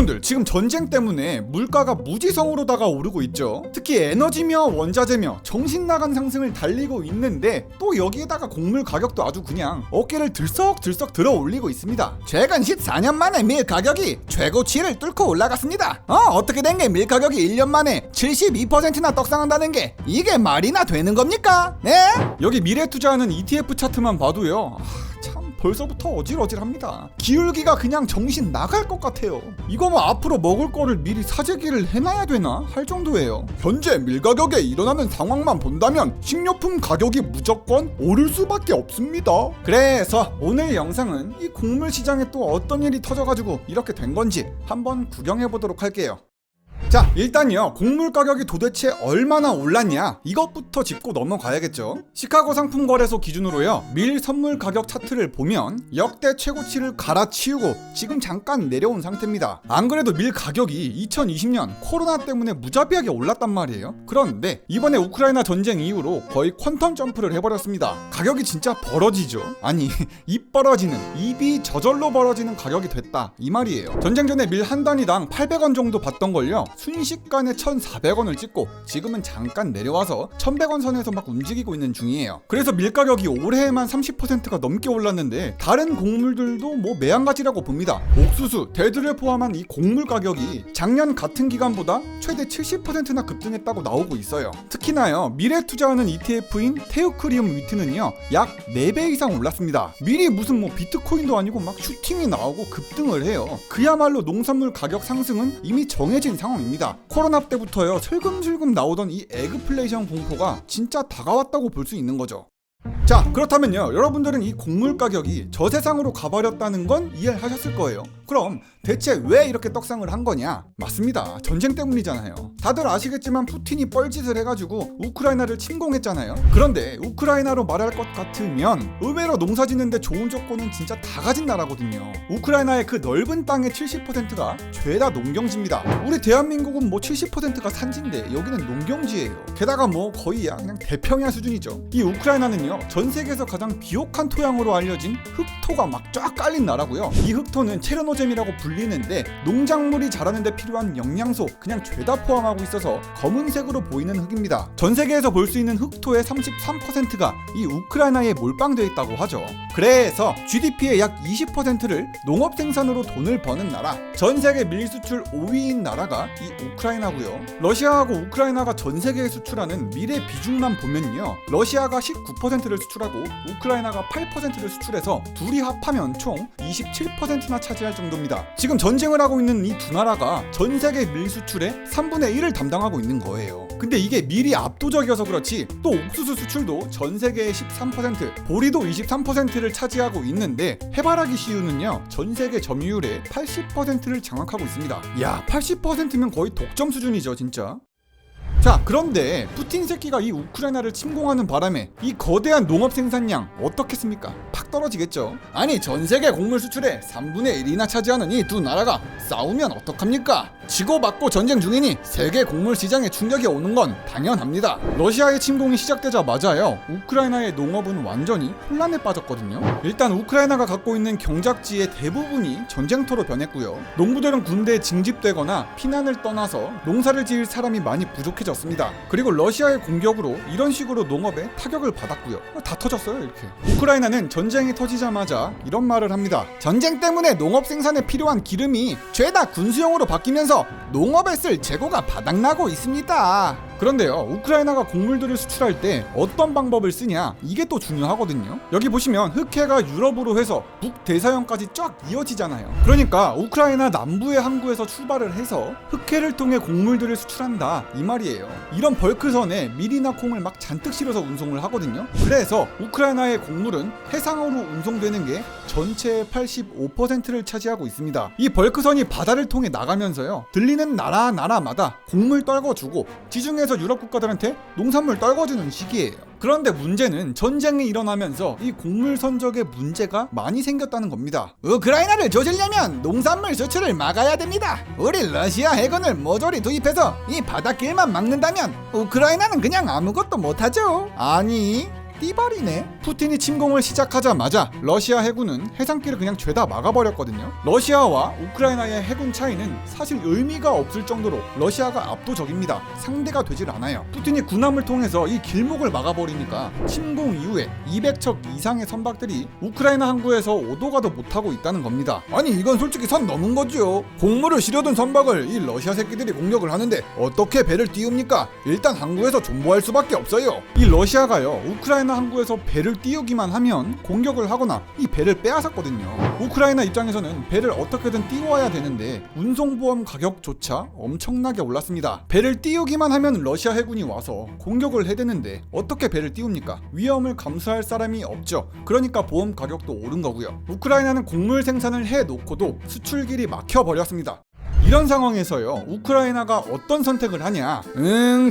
여러분들, 지금 전쟁 때문에 물가가 무지성으로다가 오르고 있죠. 특히 에너지며 원자재며 정신나간 상승을 달리고 있는데 또 여기에다가 곡물 가격도 아주 그냥 어깨를 들썩들썩 들어 올리고 있습니다. 최근 14년 만에 밀 가격이 최고치를 뚫고 올라갔습니다. 어떻게 된 게 밀 가격이 1년 만에 72%나 떡상한다는 게 이게 말이나 되는 겁니까? 네? 여기 미래 투자하는 ETF 차트만 봐도요, 참 벌써부터 어질어질합니다. 기울기가 그냥 정신 나갈 것 같아요. 이거 뭐 앞으로 먹을 거를 미리 사재기를 해놔야 되나 할 정도예요. 현재 밀 가격에 일어나는 상황만 본다면 식료품 가격이 무조건 오를 수밖에 없습니다. 그래서 오늘 영상은 이 곡물 시장에 또 어떤 일이 터져가지고 이렇게 된 건지 한번 구경해 보도록 할게요. 자, 일단요, 곡물 가격이 도대체 얼마나 올랐냐, 이것부터 짚고 넘어가야겠죠. 시카고 상품거래소 기준으로요, 밀 선물 가격 차트를 보면 역대 최고치를 갈아치우고 지금 잠깐 내려온 상태입니다. 안 그래도 밀 가격이 2020년 코로나 때문에 무자비하게 올랐단 말이에요. 그런데 이번에 우크라이나 전쟁 이후로 거의 퀀텀 점프를 해버렸습니다. 가격이 진짜 벌어지죠. 아니, 입 벌어지는, 입이 저절로 벌어지는 가격이 됐다, 이 말이에요. 전쟁 전에 밀 한 단위당 800원 정도 받던 걸요, 순식간에 1,400원을 찍고 지금은 잠깐 내려와서 1,100원 선에서 막 움직이고 있는 중이에요. 그래서 밀 가격이 올해에만 30%가 넘게 올랐는데 다른 곡물들도 뭐 매한가지라고 봅니다. 옥수수, 대두를 포함한 이 곡물 가격이 작년 같은 기간보다 최대 70%나 급등했다고 나오고 있어요. 특히나요, 밀에 투자하는 ETF인 테우크리움 위트는요, 약 4배 이상 올랐습니다. 밀이 무슨 뭐 비트코인도 아니고 막 슈팅이 나오고 급등을 해요. 그야말로 농산물 가격 상승은 이미 정해진 상황입니다. 코로나 때부터요, 슬금슬금 나오던 이 에그플레이션 공포가 진짜 다가왔다고 볼 수 있는 거죠. 자, 그렇다면요, 여러분들은 이 곡물 가격이 저세상으로 가버렸다는 건 이해하셨을 거예요. 그럼 대체 왜 이렇게 떡상을 한 거냐? 맞습니다. 전쟁 때문이잖아요. 다들 아시겠지만 푸틴이 뻘짓을 해가지고 우크라이나를 침공했잖아요. 그런데 우크라이나로 말할 것 같으면 의외로 농사 짓는데 좋은 조건은 진짜 다 가진 나라거든요. 우크라이나의 그 넓은 땅의 70%가 죄다 농경지입니다. 우리 대한민국은 뭐 70%가 산지인데 여기는 농경지예요. 게다가 뭐 거의 그냥 대평야 수준이죠. 이 우크라이나는요, 전 세계에서 가장 비옥한 토양으로 알려진 흑토가 막 쫙 깔린 나라고요. 이 흑토는 체르노잼이라고 불리는데 농작물이 자라는 데 필요한 영양소 그냥 죄다 포함하고 있어서 검은색으로 보이는 흙입니다. 전 세계에서 볼 수 있는 흑토의 33%가 이 우크라이나에 몰빵되어 있다고 하죠. 그래서 GDP의 약 20%를 농업 생산으로 돈을 버는 나라, 전 세계 밀 수출 5위인 나라가 이 우크라이나고요. 러시아하고 우크라이나가 전 세계에 수출하는 밀의 비중만 보면요, 러시아가 19%를 수출하고 우크라이나가 8%를 수출해서 둘이 합하면 총 27%나 차지할 정도입니다. 지금 전쟁을 하고 있는 이 두 나라가 전 세계 밀 수출의 3분의 1을 담당하고 있는 거예요. 근데 이게 밀이 압도적이어서 그렇지 또 옥수수 수출도 전 세계의 13%, 보리도 23%를 차지하고 있는데 해바라기 씨유는요, 전 세계 점유율의 80%를 장악하고 있습니다. 야, 80%면 거의 독점 수준이죠, 진짜. 자, 그런데 푸틴 새끼가 이 우크라이나를 침공하는 바람에 이 거대한 농업 생산량 어떻겠습니까? 팍 떨어지겠죠. 아니, 전 세계 곡물 수출의 3분의 1이나 차지하는 이 두 나라가 싸우면 어떡합니까? 지고받고 전쟁 중이니 세계 곡물 시장에 충격이 오는 건 당연합니다. 러시아의 침공이 시작되자마자요, 우크라이나의 농업은 완전히 혼란에 빠졌거든요. 일단 우크라이나가 갖고 있는 경작지의 대부분이 전쟁터로 변했고요. 농부들은 군대에 징집되거나 피난을 떠나서 농사를 지을 사람이 많이 부족해졌습니다. 그리고 러시아의 공격으로 이런 식으로 농업에 타격을 받았고요. 다 터졌어요, 이렇게. 우크라이나는 전쟁이 터지자마자 이런 말을 합니다. 전쟁 때문에 농업 생산에 필요한 기름이 죄다 군수용으로 바뀌면서 농업에 쓸 재고가 바닥나고 있습니다. 그런데요, 우크라이나가 곡물들을 수출할 때 어떤 방법을 쓰냐, 이게 또 중요하거든요. 여기 보시면 흑해가 유럽으로 해서 북대서양까지 쫙 이어지잖아요. 그러니까 우크라이나 남부의 항구에서 출발을 해서 흑해를 통해 곡물들을 수출한다, 이 말이에요. 이런 벌크선에 밀이나 콩을 막 잔뜩 실어서 운송을 하거든요. 그래서 우크라이나의 곡물은 해상으로 운송되는 게 전체의 85%를 차지하고 있습니다. 이 벌크선이 바다를 통해 나가면서요, 들리는 나라마다 곡물 떨궈주고 지중해에서 유럽 국가들한테 농산물 떨궈주는 시기예요. 그런데 문제는 전쟁이 일어나면서 이 곡물 선적에 문제가 많이 생겼다는 겁니다. 우크라이나를 조지려면 농산물 수출을 막아야 됩니다. 우리 러시아 해군을 모조리 투입해서 이 바닷길만 막는다면 우크라이나는 그냥 아무것도 못하죠. 아니, 띠발이네. 푸틴이 침공을 시작하자마자 러시아 해군은 해상길을 그냥 죄다 막아버렸거든요. 러시아와 우크라이나의 해군 차이는 사실 의미가 없을 정도로 러시아가 압도적입니다. 상대가 되질 않아요. 푸틴이 군함을 통해서 이 길목을 막아버리니까 침공 이후에 200척 이상의 선박들이 우크라이나 항구에서 오도 가도 못하고 있다는 겁니다. 아니 이건 솔직히 선 넘은 거죠. 곡물을 실어둔 선박을 이 러시아 새끼들이 공격을 하는데 어떻게 배를 띄웁니까? 일단 항구에서 존버할 수밖에 없어요. 이 러시아가요 우크라이나 항구에서 배를 띄우기만 하면 공격을 하거나 이 배를 빼앗았거든요. 우크라이나 입장에서는 배를 어떻게든 띄워야 되는데 운송보험 가격조차 엄청나게 올랐습니다. 배를 띄우기만 하면 러시아 해군이 와서 공격을 해대는데 어떻게 배를 띄웁니까? 위험을 감수할 사람이 없죠. 그러니까 보험 가격도 오른 거고요. 우크라이나는 곡물 생산을 해놓고도 수출길이 막혀버렸습니다. 이런 상황에서요 우크라이나가 어떤 선택을 하냐?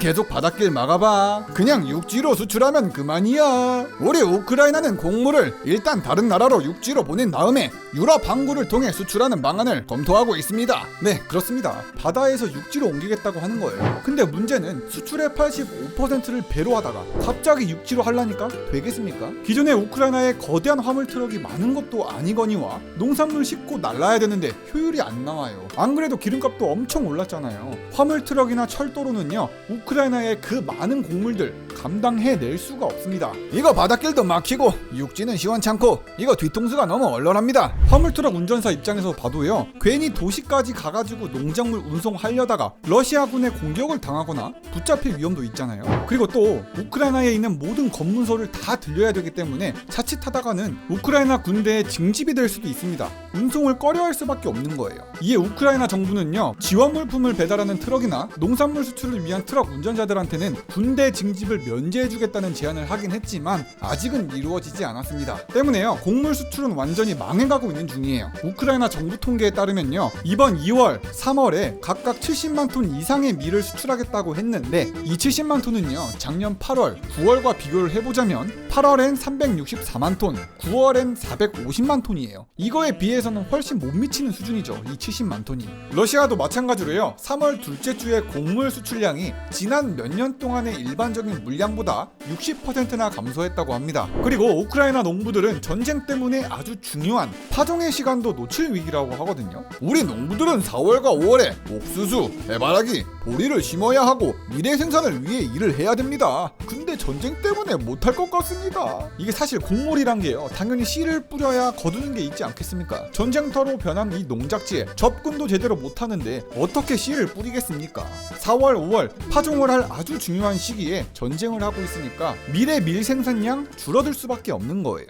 계속 바닷길 막아봐. 그냥 육지로 수출하면 그만이야. 우리 우크라이나는 곡물을 일단 다른 나라로 육지로 보낸 다음에 유럽 항구를 통해 수출하는 방안을 검토하고 있습니다. 네 그렇습니다. 바다에서 육지로 옮기겠다고 하는 거예요. 근데 문제는 수출의 85%를 배로 하다가 갑자기 육지로 하려니까 되겠습니까? 기존에 우크라이나에 거대한 화물 트럭이 많은 것도 아니거니와 농산물 싣고 날라야 되는데 효율이 안 나와요. 안 그래도 기름값도 엄청 올랐잖아요. 화물 트럭이나 철도로는요 우크라이나의 그 많은 곡물들 감당해낼 수가 없습니다. 이거 바닷길도 막히고 육지는 시원찮고 이거 뒤통수가 너무 얼얼합니다. 화물 트럭 운전사 입장에서 봐도요 괜히 도시까지 가가지고 농작물 운송하려다가 러시아군의 공격을 당하거나 붙잡힐 위험도 있잖아요. 그리고 또 우크라이나에 있는 모든 검문소를 다 들려야 되기 때문에 자칫하다가는 우크라이나 군대의 징집이 될 수도 있습니다. 운송을 꺼려할 수밖에 없는 거예요. 이에 우크라이나 정부는요 지원 물품을 배달하는 트럭이나 농산물 수출을 위한 트럭 운전자들한테는 군대 징집을 면제해주겠다는 제안을 하긴 했지만 아직은 이루어지지 않았습니다. 때문에요 곡물 수출은 완전히 망해가고 있는 중이에요. 우크라이나 정부 통계에 따르면요 이번 2월, 3월에 각각 70만 톤 이상의 밀을 수출하겠다고 했는데 이 70만 톤은요 작년 8월, 9월과 비교를 해보자면 8월엔 364만 톤, 9월엔 450만 톤이에요. 이거에 비해서는 훨씬 못 미치는 수준이죠. 이 70만 톤이. 러시아도 마찬가지로요 3월 둘째 주의 곡물 수출량이 지난 몇 년 동안의 일반적인 물량보다 60%나 감소했다고 합니다. 그리고 우크라이나 농부들은 전쟁 때문에 아주 중요한 파종의 시간도 노출 위기라고 하거든요. 우리 농부들은 4월과 5월에 옥수수, 해바라기, 보리를 심어야 하고 미래 생산을 위해 일을 해야 됩니다. 근데 전쟁 때문에 못할 것 같습니다. 이게 사실 곡물이란 게요 당연히 씨를 뿌려야 거두는 게 있지 않겠습니까? 전쟁터로 변한 이 농작지에 접근도 제대로 못하는데 어떻게 씨를 뿌리겠습니까? 4월, 5월 파종을 할 아주 중요한 시기에 전쟁을 하고 있으니까 미래 밀 생산량 줄어들 수밖에 없는 거예요.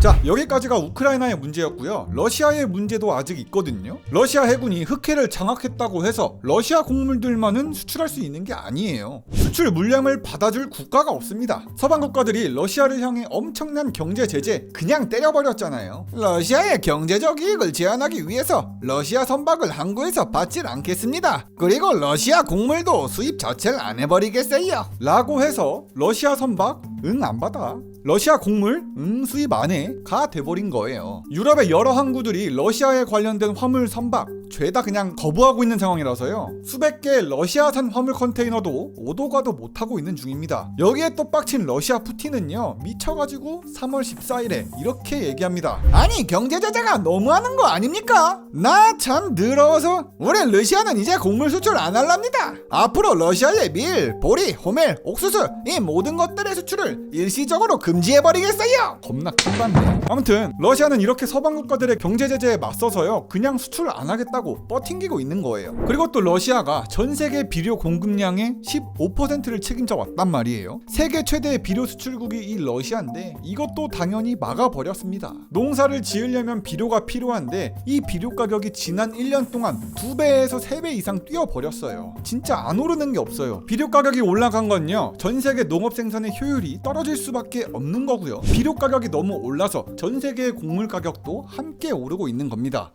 자 여기까지가 우크라이나의 문제였고요. 러시아의 문제도 아직 있거든요. 러시아 해군이 흑해를 장악했다고 해서 러시아 곡물들만은 수출할 수 있는 게 아니에요. 수출 물량을 받아줄 국가가 없습니다. 서방 국가들이 러시아를 향해 엄청난 경제 제재 그냥 때려버렸잖아요. 러시아의 경제적 이익을 제한하기 위해서 러시아 선박을 항구에서 받질 않겠습니다. 그리고 러시아 곡물도 수입 자체를 안 해버리겠어요 라고 해서 러시아 선박 안 받아. 러시아 곡물 수입 안에 가 돼버린 거예요. 유럽의 여러 항구들이 러시아에 관련된 화물 선박 죄다 그냥 거부하고 있는 상황이라서요 수백 개의 러시아산 화물 컨테이너도 오도 가도 못하고 있는 중입니다. 여기에 또 빡친 러시아 푸틴은요 미쳐가지고 3월 14일에 이렇게 얘기합니다. 아니 경제 제재가 너무하는 거 아닙니까? 나 참 더러워서 우린 러시아는 이제 곡물 수출 안 할랍니다. 앞으로 러시아의 밀, 보리, 호멜, 옥수수 이 모든 것들의 수출을 일시적으로 금지해버리겠어요. 겁나 큰반네. 아무튼 러시아는 이렇게 서방 국가들의 경제 제재에 맞서서요 그냥 수출 안 하겠다고 뻗팅기고 있는 거예요. 그리고 또 러시아가 전 세계 비료 공급량의 15%를 책임져 왔단 말이에요. 세계 최대의 비료 수출국이 이 러시아인데 이것도 당연히 막아버렸습니다. 농사를 지으려면 비료가 필요한데 이 비료 가격이 지난 1년 동안 2배에서 3배 이상 뛰어버렸어요. 진짜 안 오르는 게 없어요. 비료 가격이 올라간 건요 전 세계 농업 생산의 효율이 떨어질 수밖에 없는 거고요. 비료 가격이 너무 올라서 전 세계의 곡물 가격도 함께 오르고 있는 겁니다.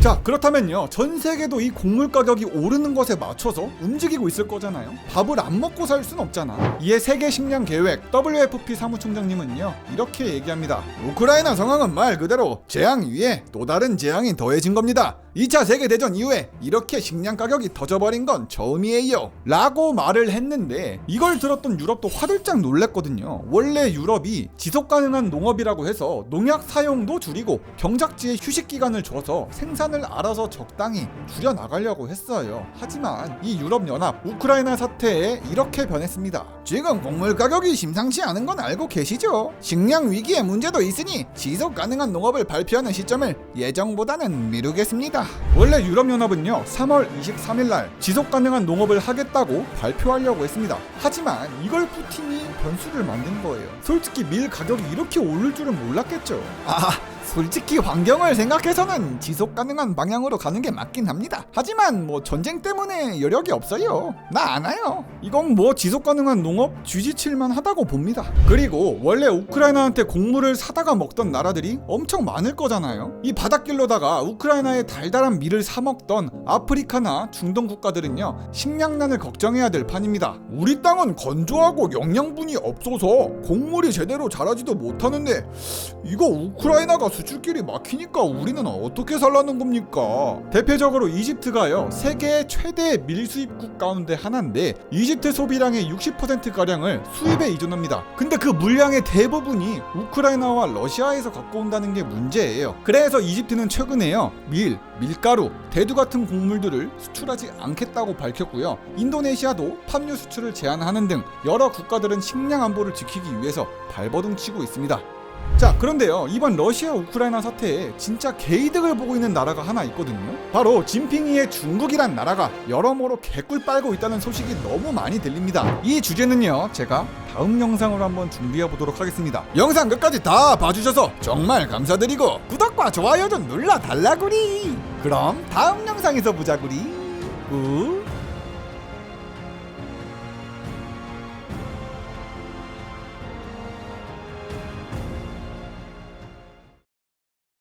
자 그렇다면요 전 세계도 이 곡물 가격이 오르는 것에 맞춰서 움직이고 있을 거잖아요. 밥을 안 먹고 살 순 없잖아. 이에 세계 식량 계획 WFP 사무총장님은요 이렇게 얘기합니다. 우크라이나 상황은 말 그대로 재앙 위에 또 다른 재앙이 더해진 겁니다. 2차 세계대전 이후에 이렇게 식량 가격이 터져버린 건 처음이에요 라고 말을 했는데, 이걸 들었던 유럽도 화들짝 놀랬거든요. 원래 유럽이 지속가능한 농업이라고 해서 농약 사용도 줄이고 경작지에 휴식기간을 줘서 생산을 알아서 적당히 줄여나가려고 했어요. 하지만 이 유럽연합 우크라이나 사태에 이렇게 변했습니다. 지금 곡물 가격이 심상치 않은 건 알고 계시죠? 식량 위기의 문제도 있으니 지속 가능한 농업을 발표하는 시점을 예정보다는 미루겠습니다. 원래 유럽연합은요 3월 23일날 지속 가능한 농업을 하겠다고 발표하려고 했습니다. 하지만 이걸 푸틴이 변수를 만든 거예요. 솔직히 밀 가격이 이렇게 오를 줄은 몰랐겠죠. 솔직히 환경을 생각해서는 지속 가능한 방향으로 가는 게 맞긴 합니다. 하지만 뭐 전쟁 때문에 여력이 없어요. 나 안 와요. 이건 뭐 지속 가능한 농업 쥐지칠만 하다고 봅니다. 그리고 원래 우크라이나한테 곡물을 사다가 먹던 나라들이 엄청 많을 거잖아요. 이 바닷길로다가 우크라이나의 달달한 밀을 사 먹던 아프리카나 중동 국가들은요 식량난을 걱정해야 될 판입니다. 우리 땅은 건조하고 영양분이 없어서 곡물이 제대로 자라지도 못하는데 이거 우크라이나가 수출길이 막히니까 우리는 어떻게 살라는 겁니까? 대표적으로 이집트가요 세계 최대 밀 수입국 가운데 하나인데 이집트 소비량의 60%가량을 수입에 의존합니다. 근데 그 물량의 대부분이 우크라이나와 러시아에서 갖고 온다는 게 문제예요. 그래서 이집트는 최근에요 밀가루, 대두 같은 곡물들을 수출하지 않겠다고 밝혔고요. 인도네시아도 팜유 수출을 제한하는 등 여러 국가들은 식량 안보를 지키기 위해서 발버둥 치고 있습니다. 자, 그런데요 이번 러시아 우크라이나 사태에 진짜 개이득을 보고 있는 나라가 하나 있거든요. 바로 진핑이의 중국이란 나라가 여러모로 개꿀 빨고 있다는 소식이 너무 많이 들립니다. 이 주제는요 제가 다음 영상으로 한번 준비해 보도록 하겠습니다. 영상 끝까지 다 봐주셔서 정말 감사드리고 구독과 좋아요 좀 눌러달라구리. 그럼 다음 영상에서 보자구리. 굿.